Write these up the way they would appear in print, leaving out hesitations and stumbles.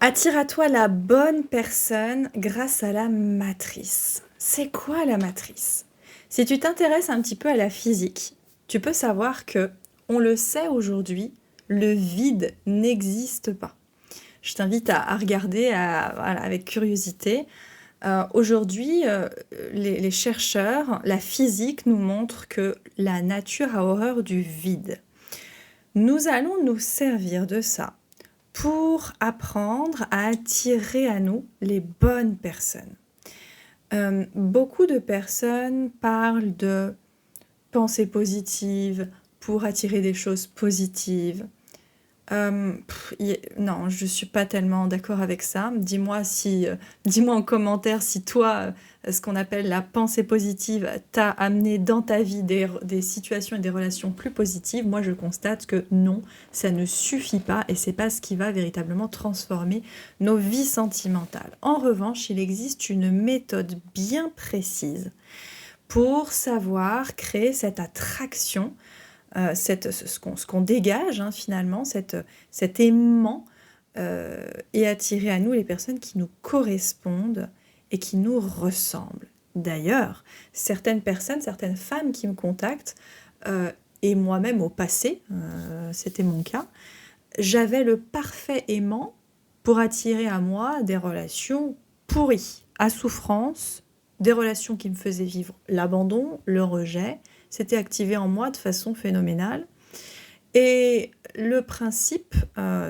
Attire à toi la bonne personne grâce à la matrice. C'est quoi la matrice? Si tu t'intéresses un petit peu à la physique, tu peux savoir que, on le sait aujourd'hui, le vide n'existe pas. Je t'invite à regarder voilà, avec curiosité. Aujourd'hui, les chercheurs, la physique nous montre que la nature a horreur du vide. Nous allons nous servir de ça pour apprendre à attirer à nous les bonnes personnes. Beaucoup de personnes parlent de pensée positive pour attirer des choses positives. Non, je suis pas tellement d'accord avec ça. Dis-moi en commentaire si toi, ce qu'on appelle la pensée positive t'a amené dans ta vie des situations et des relations plus positives. Moi, je constate que non, ça ne suffit pas et c'est pas ce qui va véritablement transformer nos vies sentimentales. En revanche, il existe une méthode bien précise pour savoir créer cette attraction, ce qu'on dégage finalement, cet aimant, et attirer à nous les personnes qui nous correspondent et qui nous ressemblent. D'ailleurs, certaines personnes, certaines femmes qui me contactent, et moi-même au passé, c'était mon cas, j'avais le parfait aimant pour attirer à moi des relations pourries, à souffrance, des relations qui me faisaient vivre l'abandon, le rejet. C'était activé en moi de façon phénoménale. Et le principe,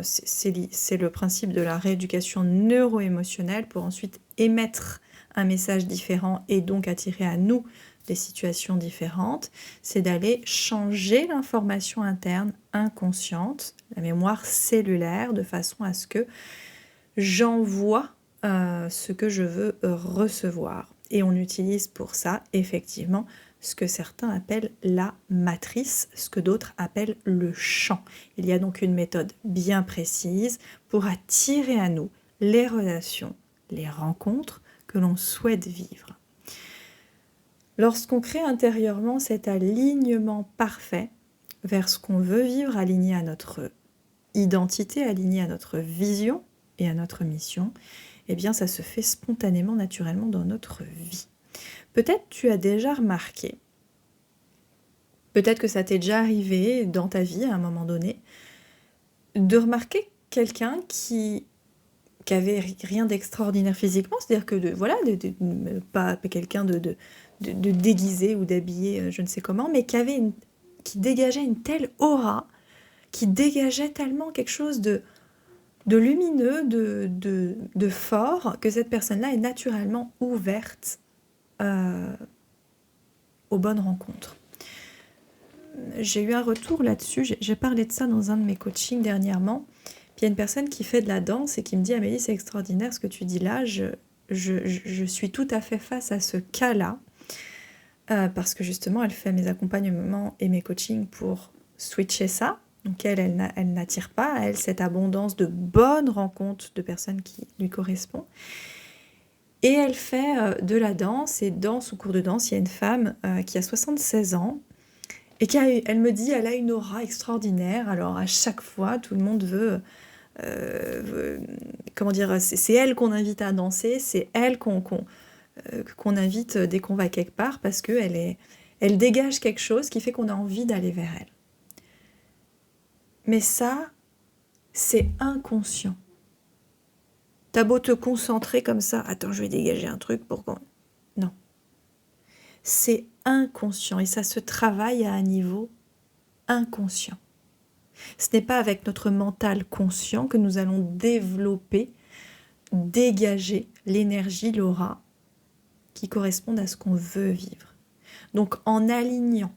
c'est le principe de la rééducation neuro-émotionnelle pour ensuite émettre un message différent et donc attirer à nous des situations différentes, c'est d'aller changer l'information interne inconsciente, la mémoire cellulaire, de façon à ce que j'envoie ce que je veux recevoir. Et on utilise pour ça, effectivement, ce que certains appellent la matrice, ce que d'autres appellent le champ. Il y a donc une méthode bien précise pour attirer à nous les relations, les rencontres que l'on souhaite vivre. Lorsqu'on crée intérieurement cet alignement parfait vers ce qu'on veut vivre, aligné à notre identité, aligné à notre vision et à notre mission, eh bien ça se fait spontanément, naturellement dans notre vie. Peut-être tu as déjà remarqué, peut-être que ça t'est déjà arrivé dans ta vie à un moment donné, de remarquer quelqu'un qui avait rien d'extraordinaire physiquement, c'est-à-dire que pas quelqu'un de déguisé ou d'habillé je ne sais comment, mais qui dégageait une telle aura, qui dégageait tellement quelque chose de lumineux, de fort, que cette personne-là est naturellement ouverte aux bonnes rencontres. J'ai eu un retour là-dessus, j'ai parlé de ça dans un de mes coachings dernièrement, puis il y a une personne qui fait de la danse et qui me dit « Amélie, c'est extraordinaire ce que tu dis là, je suis tout à fait face à ce cas-là », parce que justement, elle fait mes accompagnements et mes coachings pour switcher ça. Donc elle n'attire pas à elle cette abondance de bonnes rencontres de personnes qui lui correspondent. Et elle fait de la danse, et dans son cours de danse, il y a une femme qui a 76 ans, et elle me dit, elle a une aura extraordinaire. Alors à chaque fois, tout le monde veut, comment dire, c'est elle qu'on invite à danser, c'est elle qu'on invite dès qu'on va quelque part, parce qu'elle elle dégage quelque chose qui fait qu'on a envie d'aller vers elle. Mais ça, c'est inconscient. T'as beau te concentrer comme ça, attends, je vais dégager un truc pour qu'on... Non. C'est inconscient et ça se travaille à un niveau inconscient. Ce n'est pas avec notre mental conscient que nous allons développer, dégager l'énergie, l'aura qui correspondent à ce qu'on veut vivre. Donc en alignant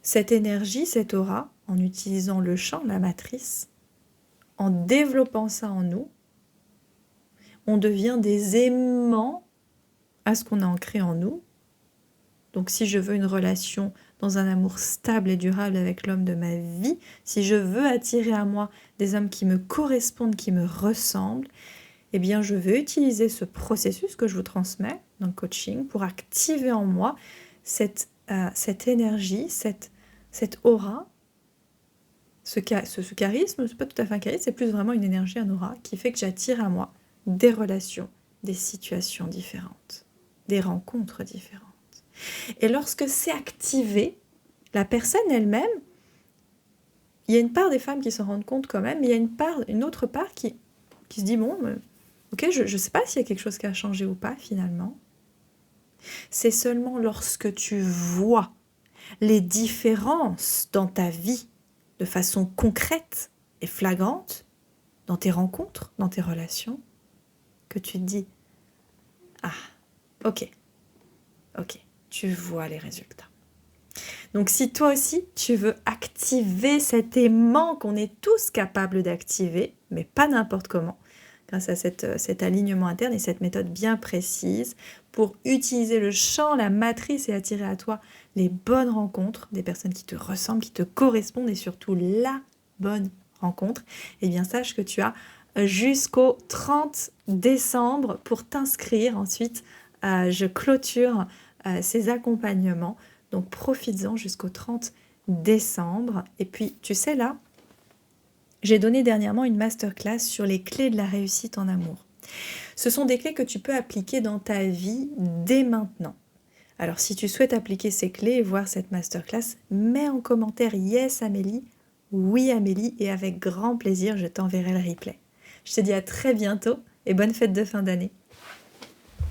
cette énergie, cette aura, en utilisant le champ, la matrice, en développant ça en nous, on devient des aimants à ce qu'on a ancré en nous. Donc si je veux une relation dans un amour stable et durable avec l'homme de ma vie, si je veux attirer à moi des hommes qui me correspondent, qui me ressemblent, eh bien je vais utiliser ce processus que je vous transmets dans le coaching pour activer en moi cette énergie, cette aura, ce charisme, c'est pas tout à fait un charisme, c'est plus vraiment une énergie, un aura qui fait que j'attire à moi des relations, des situations différentes, des rencontres différentes. Et lorsque c'est activé, la personne elle-même, il y a une part des femmes qui s'en rendent compte quand même, mais il y a une autre part qui se dit, bon, ok, je ne sais pas s'il y a quelque chose qui a changé ou pas finalement. C'est seulement lorsque tu vois les différences dans ta vie de façon concrète et flagrante, dans tes rencontres, dans tes relations, que tu te dis, ah, ok, tu vois les résultats. Donc si toi aussi, tu veux activer cet aimant qu'on est tous capables d'activer, mais pas n'importe comment, grâce à cet alignement interne et cette méthode bien précise, pour utiliser le champ, la matrice et attirer à toi les bonnes rencontres, des personnes qui te ressemblent, qui te correspondent et surtout la bonne rencontre, eh bien sache que tu as jusqu'au 30 décembre pour t'inscrire. Ensuite, je clôture ces accompagnements. Donc profites-en jusqu'au 30 décembre. Et puis, tu sais là, j'ai donné dernièrement une masterclass sur les clés de la réussite en amour. Ce sont des clés que tu peux appliquer dans ta vie dès maintenant. Alors si tu souhaites appliquer ces clés et voir cette masterclass, mets en commentaire « Yes Amélie » oui Amélie, et avec grand plaisir, je t'enverrai le replay. Je te dis à très bientôt et bonne fête de fin d'année.